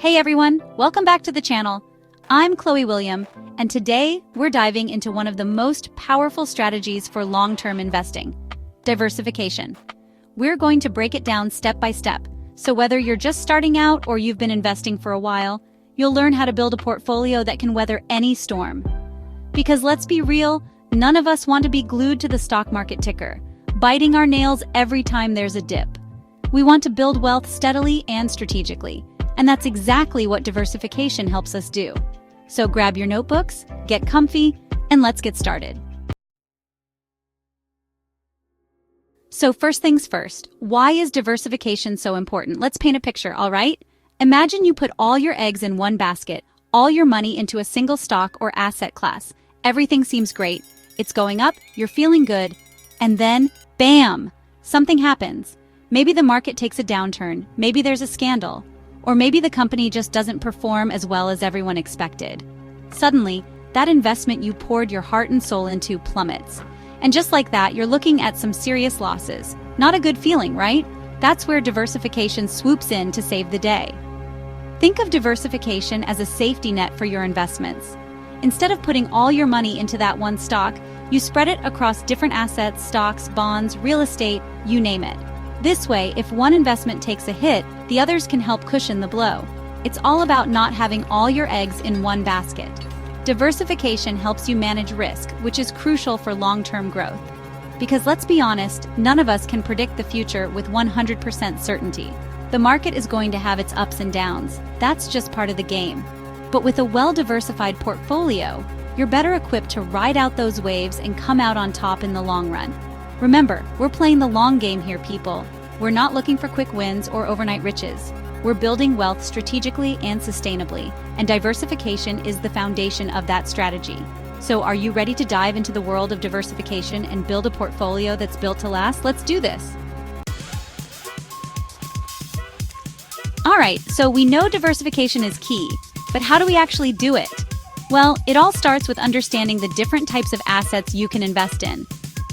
Hey everyone, welcome back to the channel. I'm Chloe William, and today we're diving into one of the most powerful strategies for long-term investing, diversification. We're going to break it down step by step, so whether you're just starting out or you've been investing for a while, you'll learn how to build a portfolio that can weather any storm. Because let's be real, none of us want to be glued to the stock market ticker, biting our nails every time there's a dip. We want to build wealth steadily and strategically. And that's exactly what diversification helps us do. So grab your notebooks, get comfy, and let's get started. So first things first, why is diversification so important? Let's paint a picture, all right? Imagine you put all your eggs in one basket, all your money into a single stock or asset class. Everything seems great. It's going up, you're feeling good, and then, bam! Something happens. Maybe the market takes a downturn, maybe there's a scandal. Or maybe the company just doesn't perform as well as everyone expected. Suddenly, that investment you poured your heart and soul into plummets. And just like that, you're looking at some serious losses. Not a good feeling, right? That's where diversification swoops in to save the day. Think of diversification as a safety net for your investments. Instead of putting all your money into that one stock, you spread it across different assets, stocks, bonds, real estate, you name it. This way, if one investment takes a hit, the others can help cushion the blow. It's all about not having all your eggs in one basket. Diversification helps you manage risk, which is crucial for long-term growth. Because let's be honest, none of us can predict the future with 100% certainty. The market is going to have its ups and downs. That's just part of the game. But with a well-diversified portfolio, you're better equipped to ride out those waves and come out on top in the long run. Remember, we're playing the long game here, people. We're not looking for quick wins or overnight riches. We're building wealth strategically and sustainably, and diversification is the foundation of that strategy. So are you ready to dive into the world of diversification and build a portfolio that's built to last? Let's do this. All right, so we know diversification is key, but how do we actually do it? Well, it all starts with understanding the different types of assets you can invest in.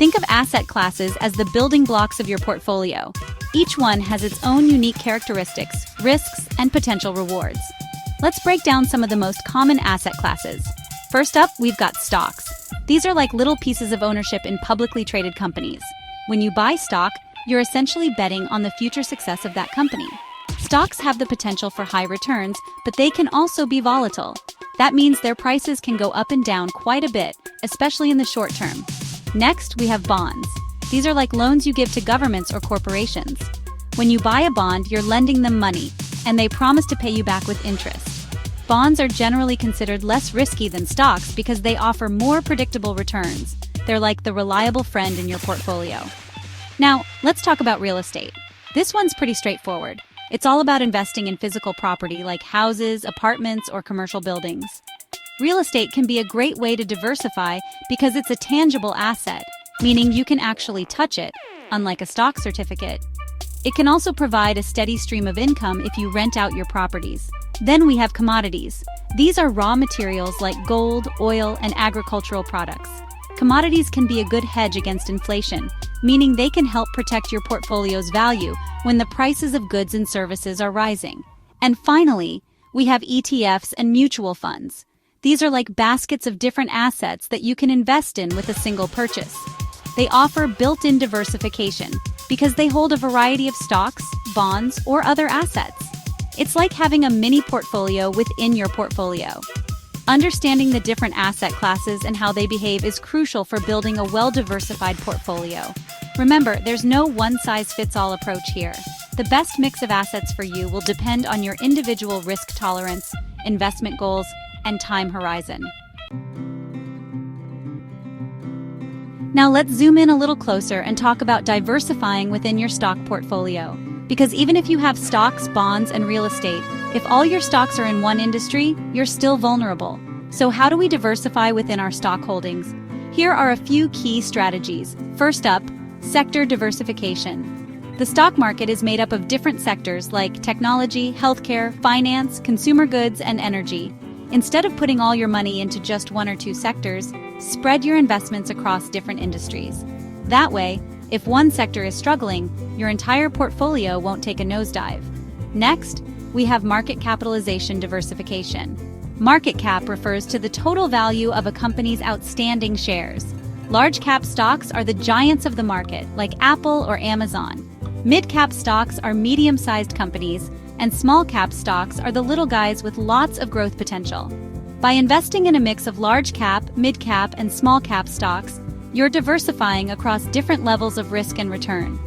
Think of asset classes as the building blocks of your portfolio. Each one has its own unique characteristics, risks, and potential rewards. Let's break down some of the most common asset classes. First up, we've got stocks. These are like little pieces of ownership in publicly traded companies. When you buy stock, you're essentially betting on the future success of that company. Stocks have the potential for high returns, but they can also be volatile. That means their prices can go up and down quite a bit, especially in the short term. Next, we have bonds. These are like loans you give to governments or corporations. When you buy a bond, you're lending them money, and they promise to pay you back with interest. Bonds are generally considered less risky than stocks because they offer more predictable returns. They're like the reliable friend in your portfolio. Now, let's talk about real estate. This one's pretty straightforward. It's all about investing in physical property like houses, apartments, or commercial buildings. Real estate can be a great way to diversify because it's a tangible asset, meaning you can actually touch it, unlike a stock certificate. It can also provide a steady stream of income if you rent out your properties. Then we have commodities. These are raw materials like gold, oil, and agricultural products. Commodities can be a good hedge against inflation, meaning they can help protect your portfolio's value when the prices of goods and services are rising. And finally, we have ETFs and mutual funds. These are like baskets of different assets that you can invest in with a single purchase. They offer built-in diversification because they hold a variety of stocks, bonds, or other assets. It's like having a mini portfolio within your portfolio. Understanding the different asset classes and how they behave is crucial for building a well-diversified portfolio. Remember, there's no one-size-fits-all approach here. The best mix of assets for you will depend on your individual risk tolerance, investment goals, and time horizon. Now let's zoom in a little closer and talk about diversifying within your stock portfolio. Because even if you have stocks, bonds, and real estate, if all your stocks are in one industry, you're still vulnerable. So how do we diversify within our stock holdings? Here are a few key strategies. First up, sector diversification. The stock market is made up of different sectors like technology, healthcare, finance, consumer goods, and energy. Instead of putting all your money into just one or two sectors, spread your investments across different industries. That way, if one sector is struggling, your entire portfolio won't take a nosedive. Next, we have market capitalization diversification. Market cap refers to the total value of a company's outstanding shares. Large cap stocks are the giants of the market, like Apple or Amazon. Mid-cap stocks are medium-sized companies, and small-cap stocks are the little guys with lots of growth potential. By investing in a mix of large-cap, mid-cap, and small-cap stocks, you're diversifying across different levels of risk and return.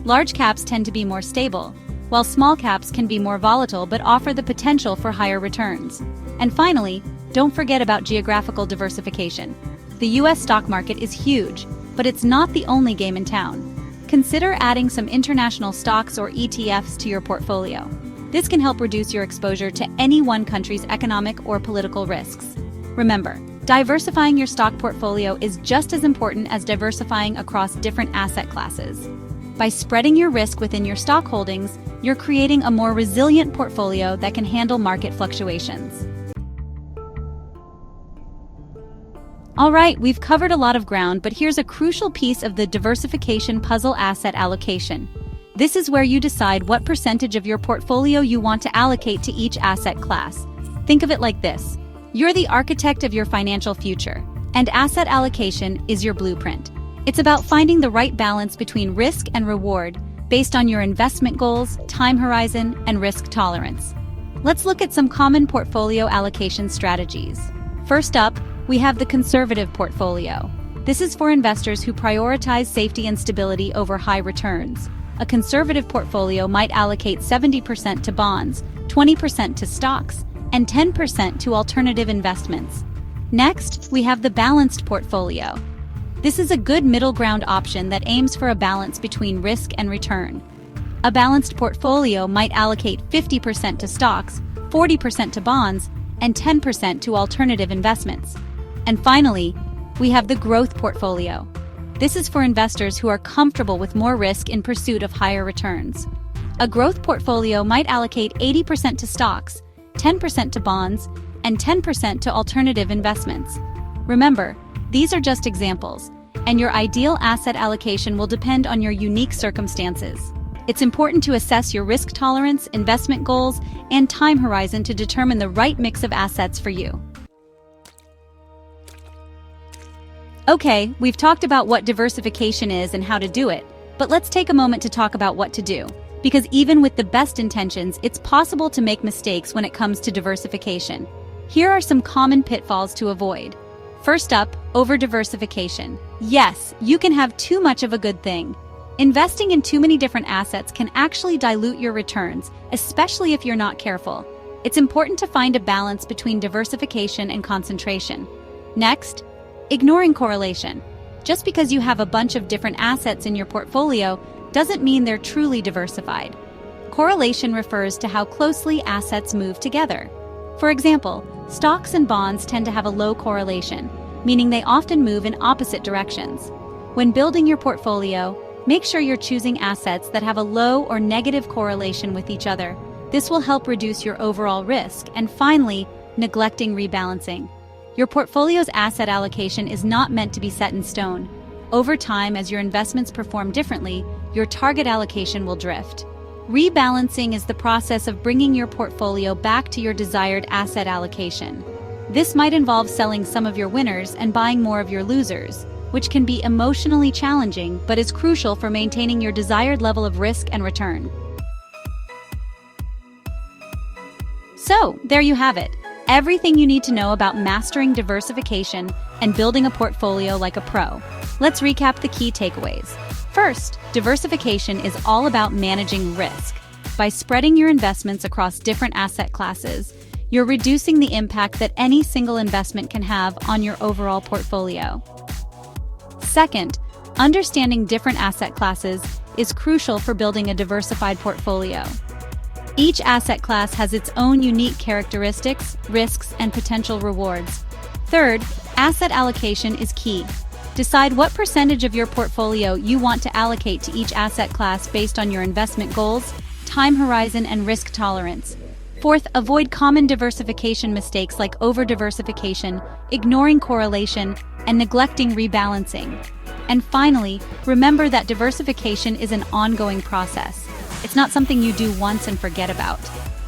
Large caps tend to be more stable, while small caps can be more volatile but offer the potential for higher returns. And finally, don't forget about geographical diversification. The US stock market is huge, but it's not the only game in town. Consider adding some international stocks or ETFs to your portfolio. This can help reduce your exposure to any one country's economic or political risks. Remember, diversifying your stock portfolio is just as important as diversifying across different asset classes. By spreading your risk within your stock holdings, you're creating a more resilient portfolio that can handle market fluctuations. All right, we've covered a lot of ground, but here's a crucial piece of the diversification puzzle: asset allocation. This is where you decide what percentage of your portfolio you want to allocate to each asset class. Think of it like this: you're the architect of your financial future, and asset allocation is your blueprint. It's about finding the right balance between risk and reward based on your investment goals, time horizon, and risk tolerance. Let's look at some common portfolio allocation strategies. First up, we have the conservative portfolio. This is for investors who prioritize safety and stability over high returns. A conservative portfolio might allocate 70% to bonds, 20% to stocks, and 10% to alternative investments. Next, we have the balanced portfolio. This is a good middle ground option that aims for a balance between risk and return. A balanced portfolio might allocate 50% to stocks, 40% to bonds, and 10% to alternative investments. And finally, we have the growth portfolio. This is for investors who are comfortable with more risk in pursuit of higher returns. A growth portfolio might allocate 80% to stocks, 10% to bonds, and 10% to alternative investments. Remember, these are just examples, and your ideal asset allocation will depend on your unique circumstances. It's important to assess your risk tolerance, investment goals, and time horizon to determine the right mix of assets for you. Okay, we've talked about what diversification is and how to do it, but let's take a moment to talk about what to do. Because even with the best intentions, it's possible to make mistakes when it comes to diversification. Here are some common pitfalls to avoid. First up, over-diversification. Yes, you can have too much of a good thing. Investing in too many different assets can actually dilute your returns, especially if you're not careful. It's important to find a balance between diversification and concentration. Next, ignoring correlation. Just because you have a bunch of different assets in your portfolio doesn't mean they're truly diversified. Correlation refers to how closely assets move together. For example, stocks and bonds tend to have a low correlation, meaning they often move in opposite directions. When building your portfolio, make sure you're choosing assets that have a low or negative correlation with each other. This will help reduce your overall risk. And finally, neglecting rebalancing. Your portfolio's asset allocation is not meant to be set in stone. Over time, as your investments perform differently, your target allocation will drift. Rebalancing is the process of bringing your portfolio back to your desired asset allocation. This might involve selling some of your winners and buying more of your losers, which can be emotionally challenging but is crucial for maintaining your desired level of risk and return. So, there you have it. Everything you need to know about mastering diversification and building a portfolio like a pro. Let's recap the key takeaways. First, diversification is all about managing risk. By spreading your investments across different asset classes, you're reducing the impact that any single investment can have on your overall portfolio. Second, understanding different asset classes is crucial for building a diversified portfolio. Each asset class has its own unique characteristics, risks, and potential rewards. Third, asset allocation is key. Decide what percentage of your portfolio you want to allocate to each asset class based on your investment goals, time horizon, and risk tolerance. Fourth, avoid common diversification mistakes like over-diversification, ignoring correlation, and neglecting rebalancing. And finally, remember that diversification is an ongoing process. It's not something you do once and forget about.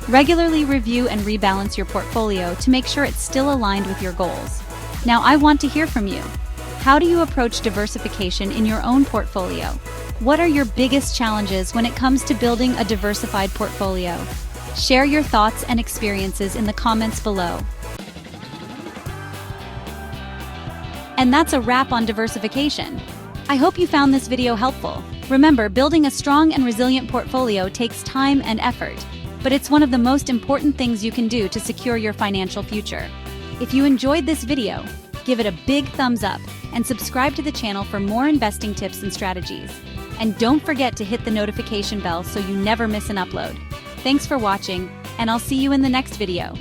Regularly review and rebalance your portfolio to make sure it's still aligned with your goals. Now, I want to hear from you. How do you approach diversification in your own portfolio? What are your biggest challenges when it comes to building a diversified portfolio? Share your thoughts and experiences in the comments below. And that's a wrap on diversification. I hope you found this video helpful. Remember, building a strong and resilient portfolio takes time and effort, but it's one of the most important things you can do to secure your financial future. If you enjoyed this video, give it a big thumbs up and subscribe to the channel for more investing tips and strategies. And don't forget to hit the notification bell so you never miss an upload. Thanks for watching, and I'll see you in the next video.